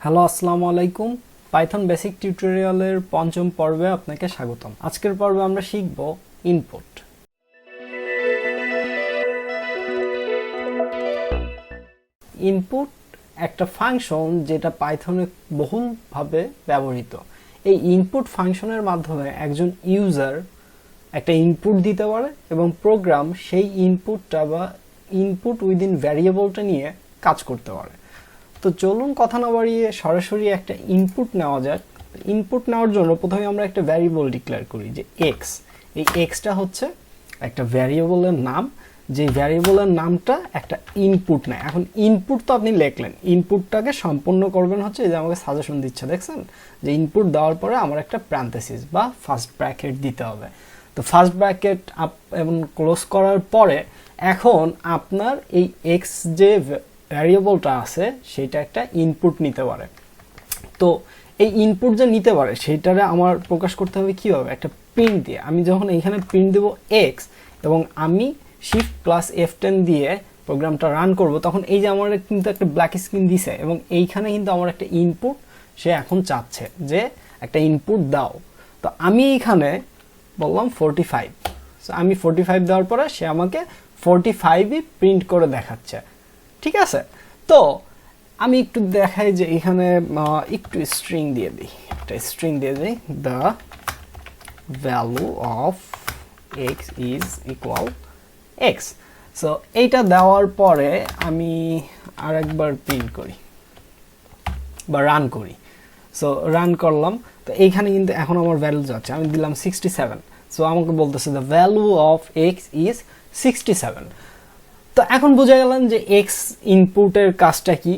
Hello আসসালামু আলাইকুম Python basic টিউটোরিয়ালের পঞ্চম পর্বে আপনাকে স্বাগতম। আজকের পর্বে আমরা শিখব ইনপুট। ইনপুট একটা ফাংশন যেটা পাইথনে বহুলভাবে ব্যবহৃত। এই ইনপুট ফাংশনের মাধ্যমে একজন ইউজার একটা ইনপুট দিতে পারে এবং প্রোগ্রাম সেই ইনপুটটা বা ইনপুট উইদিন ভ্যারিয়েবলটা নিয়ে কাজ করতে পারে। তো চলুন কথা না বাড়িয়ে সরাসরি একটা ইনপুট নেওয়া যাক। ইনপুট নেওয়ার জন্য প্রথমে আমরা একটা ভ্যারিয়েবল ডিক্লেয়ার করি যে এক্স। এই এক্সটা হচ্ছে একটা ভ্যারিয়েবলের নাম, যে ভ্যারিয়েবলের নামটা একটা ইনপুট নেয়। এখন ইনপুট তো আপনি লিখলেন, ইনপুটটাকে সম্পূর্ণ করবেন হচ্ছে এই যে আমাকে সাজেশন দিচ্ছে, দেখছেন যে ইনপুট দেওয়ার পরে আমার একটা প্যারেনথেসিস বা ফার্স্ট ব্র্যাকেট দিতে হবে। তো ফার্স্ট ব্র্যাকেট আপ এবং ক্লোজ করার পরে এখন আপনার এই এক্স যে ভ্যারিয়েবলটা আছে সেটা একটা ইনপুট নিতে পারে। তো এই ইনপুট যে নিতে পারে সেইটারে আমার প্রকাশ করতে হবে কীভাবে, একটা প্রিন্ট দিয়ে। আমি যখন এইখানে প্রিন্ট দেবো এক্স এবং আমি শিফট প্লাস F10 দিয়ে প্রোগ্রামটা রান করব, তখন এই যে আমার কিন্তু একটা ব্ল্যাক স্ক্রিন দিছে এবং এইখানে কিন্তু আমার একটা ইনপুট সে এখন চাচ্ছে যে একটা ইনপুট দাও। তো আমি এইখানে বললাম 45। সো আমি 45 দেওয়ার পরে সে আমাকে 45ই প্রিন্ট করে দেখাচ্ছে। ঠিক আছে, তো আমি একটু দেখাই যে এখানে একটু স্ট্রিং দিয়ে দিই, একটা স্ট্রিং দিয়ে দিই, the value of x is equal x. So এইটা দেওয়ার পরে আমি আরেকবার প্রিন্ট করি বা রান করি। সো রান করলাম, তো এইখানে কিন্তু এখন আমার ভ্যালু যাচ্ছে, আমি দিলাম 67। সো আমাকে বলতেছে the value of x is 67। তো এখন বোঝা গেলেন যে এক্স ইনপুটের কাজটা কি।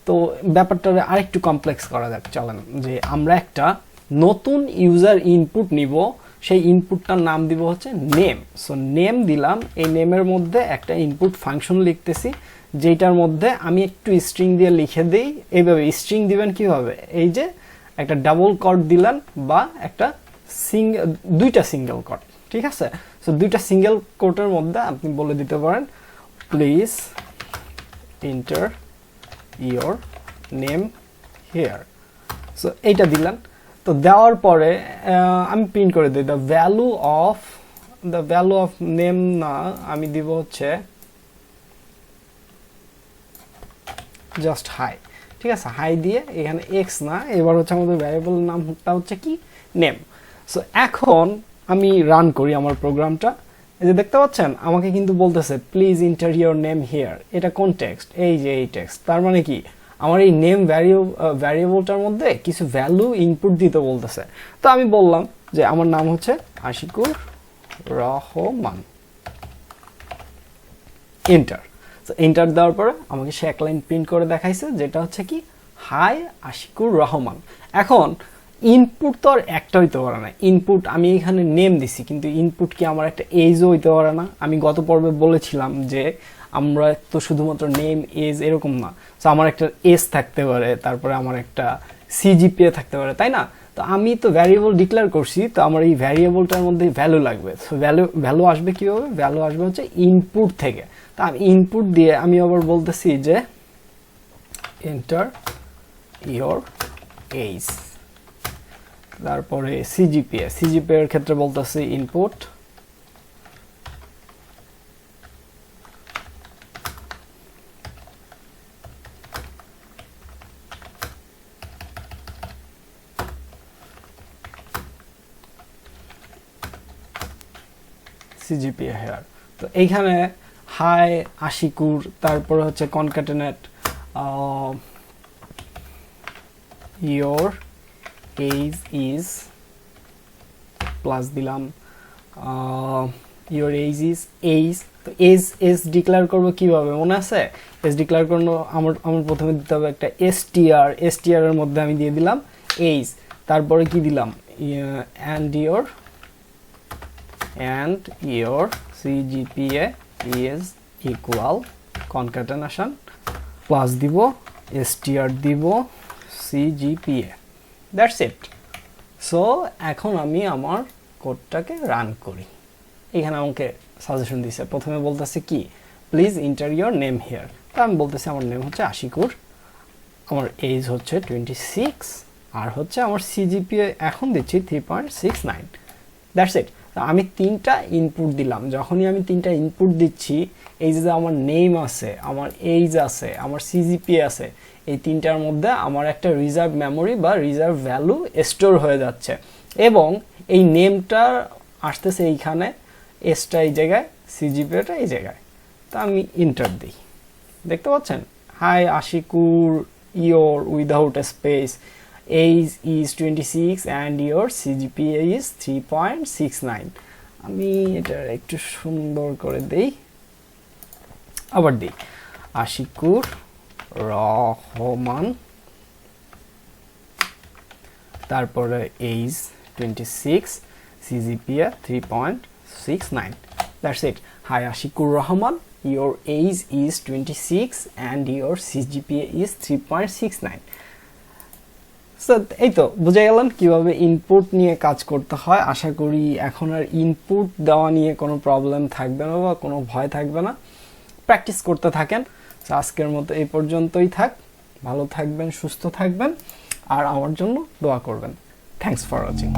তো ব্যাপারটা আরেকটু কমপ্লেক্স করা যাক, চলেন যে আমরা একটা নতুন ইউজার ইনপুট নিব, সেই ইনপুটটার নাম দিব হচ্ছে নেম। সো নেম দিলাম, এই নেমের মধ্যে একটা ইনপুট ফাংশন লিখতেছি যেটার মধ্যে আমি একটু স্ট্রিং দিয়ে লিখে দিই। এইভাবে স্ট্রিং দিবেন কিভাবে, এই যে একটা ডাবল কট দিলেন বা একটা দুইটা সিঙ্গেল কট, ঠিক আছে। সো দুইটা সিঙ্গেল কোটের মধ্যে আপনি বলে দিতে পারেন please enter your name here. So এইটা দিলাম। তো দেওয়ার পরে আমি প্রিন্ট করে দিই দ্য ভ্যালু অফ নেম, না আমি দিব হচ্ছে জাস্ট হাই। ঠিক আছে, হাই দিয়ে এখানে এক্স না, এবার হচ্ছে আমাদের ভ্যারিয়েবলের নামটা হচ্ছে কি নেম। সো এখন আমি রান করি আমার প্রোগ্রামটা। এই যে দেখতে পাচ্ছেন আমাকে কিন্তু বলতেছে please enter your name here. এটা কোন টেক্সট, এই যে এই টেক্সট। তার মানে কি আমার এই নেম ভ্যারিয়েবলটার মধ্যে কিছু ভ্যালু ইনপুট দিতে বলতেছে। তো আমি বললাম যে আমার নাম হচ্ছে আশিকুর রহমান, এন্টার। তো এন্টার দেওয়ার পরে আমাকে সে এক লাইন প্রিন্ট করে দেখাইছে যেটা হচ্ছে কি হাই আশিকুর রহমান। এখন ইনপুট তো আর একটা হইতে পারে না। ইনপুট আমি এখানে নেম দিছি, কিন্তু ইনপুট কি আমার একটা এজও হইতে পারে না? আমি গত পর্বে বলেছিলাম যে আমরা তো শুধুমাত্র নেম এজ এরকম না, তো আমার একটা এজ থাকতে পারে, তারপরে আমার একটা সিজিপিএ থাকতে পারে, তাই না? তো আমি তো ভ্যারিয়েবল ডিক্লেয়ার করছি, তো আমার এই ভ্যারিয়েবলটার মধ্যে ভ্যালু লাগবে। সো ভ্যালু আসবে কীভাবে, ভ্যালু আসবে হচ্ছে ইনপুট থেকে। তা আমি ইনপুট দিয়ে আমি আবার বলতেছি যে এন্টার ইয়োর এজ, তারপরে সিজিপিএ এর ক্ষেত্রে বলতেছি ইনপুট সিজিপিএ হেয়ার। তো এইখানে হাই আশিকুর, তারপরে হচ্ছে কনক্যাটেনেট ইয়োর এজ ইজ, প্লাস দিলাম ইয়োর এজ ইজ এইজ। তো এজ ডিক্লেয়ার করবো কিভাবে মনে আছে? এজ ডিক্লেয়ার করবো আমার প্রথমে দিতে হবে একটা এসটিআর এর মধ্যে আমি দিয়ে দিলাম এইজ, তারপরে কি দিলাম and your CGPA is equal concatenation, plus দিব এসটিআর দিব সিজিপিএ, দ্যাটস ইট। সো এখন আমি আমার কোডটাকে রান করি। এখানে আমাকে সাজেশন দিছে, প্রথমে বলতেছে কি please enter your name here. তো আমি বলতেছি আমার নেম হচ্ছে আশিকুর আমার এজ হচ্ছে 26, আর হচ্ছে আমার সিজিপিএ এখন দিচ্ছি 3.69। That's it. আমি 3টা ইনপুট দিলাম। যখনই আমি 3টা ইনপুট দিচ্ছি, এই যে আমার নেম আছে, আমার এজ আছে, আমার সিজিপিএ আছে, এই 3টার মধ্যে আমার একটা রিজার্ভ মেমোরি বা রিজার্ভ ভ্যালু স্টোর হয়ে যাচ্ছে, এবং এই নেমটা আসতেছে এইখানে, এসটা এই জায়গায়, সিজিপিএটা এই জায়গায়। তা আমি ইন্টার দিই, দেখতে পাচ্ছেন, hi Ashikur, your without a space, age is 26 and your CGPA is 3.69। আমি এটা একটু সুন্দর করে দেই, আবার দিই, আশিকুর রহমান, তারপরে age 26, CGPA 3.69। That's it. Hi Ashikur Rahman, your age is 26 and your CGPA is 3.69। So এই তো বুঝে গেলাম কিভাবে ইনপুট নিয়ে কাজ করতে হয়। আশা করি এখন আর ইনপুট দেওয়া নিয়ে কোনো প্রবলেম থাকবে না বা কোনো ভয় থাকবে না। প্র্যাকটিস করতে থাকেন। সো আজকের মতো এই পর্যন্তই থাক। ভালো থাকবেন, সুস্থ থাকবেন, আর আমার জন্য দোয়া করবেন। Thanks for watching.